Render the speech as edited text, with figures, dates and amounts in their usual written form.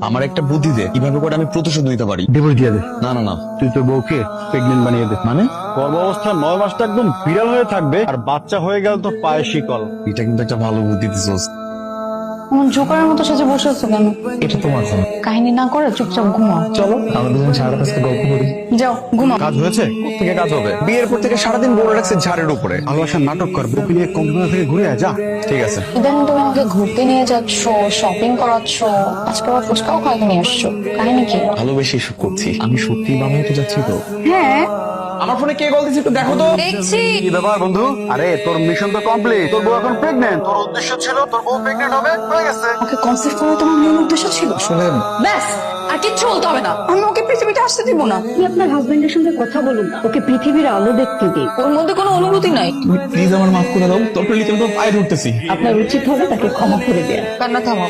আমার একটা বুদ্ধি দে, কিভাবে করে আমি প্রতিশোধ নিতে পারি। ডিভোর্স দিয়ে দে। না না না, তুই তোর বউকে প্রেগনেন্ট বানিয়ে দে। মানে গর্ভাবস্থা 9 মাসটা একদম বিড়াল হয়ে থাকবে, আর বাচ্চা হয়ে গেল তো পায়ে শিকল। এটা কিন্তু একটা ভালো বুদ্ধি দিছিস। আমার জোকারের মতো সাজে বসে আছো কেন? এটা তোমার ফোন। কাহিনী না করে চুপচাপ ঘুমাও। চলো আমরা দুজন ঝাড়ের কাছে গল্প করি। যাও ঘুমাও। কাজ হয়েছে? থেকে কাজ হবে। বিয়ের পর থেকে সারাদিন বলে রাখছে ঝাড়ের উপরে। ভালোবাসার নাটক কর, বউকে নিয়ে কম্পিউটার থেকে ঘুরে আয়, যা। ঠিক আছে। ইদানিং তুমি আমাকে ঘুরতে নিয়ে যাচ্ছ, শপিং করাচ্ছ, আজকে আবার ফুচকাও খাইতে নিয়ে আসছো। কাহিনী কি? ভালোবেসে এসব করছি। আমি সত্যি বানাইতে যাচ্ছি তো। হ্যাঁ আমার ফোনে কে কল দিছে একটু দেখো তো। দেখছি। কি ব্যাপার বন্ধু? আরে তোর মিশন তো কমপ্লিট, তোর বউ এখন প্রেগনেন্ট। তোর উদ্দেশ্য ছিল তোর বউ প্রেগনেন্ট হবে, হয়ে গেছে। ওকে কনসেপ্ট করা তোমার মেন উদ্দেশ্য ছিল। আসলে ব্যাস, আর কিচ্ছু বলতে হবে না। আমি ওকে পৃথিবীতে আসতে দিব না। আপনি আপনার হাজবেন্ডের সঙ্গে কথা বলুন, ওকে পৃথিবীর আলো দেখতে দিন। ওর মধ্যে কোনো অনুভূতি নাই। তুমি প্লিজ আমার মাফ করে দাও, তোর লিখে তো পায়ে ধরতেছি। আপনার উচিত হবে তাকে ক্ষমা করে দেয়া। কান্না থামাও।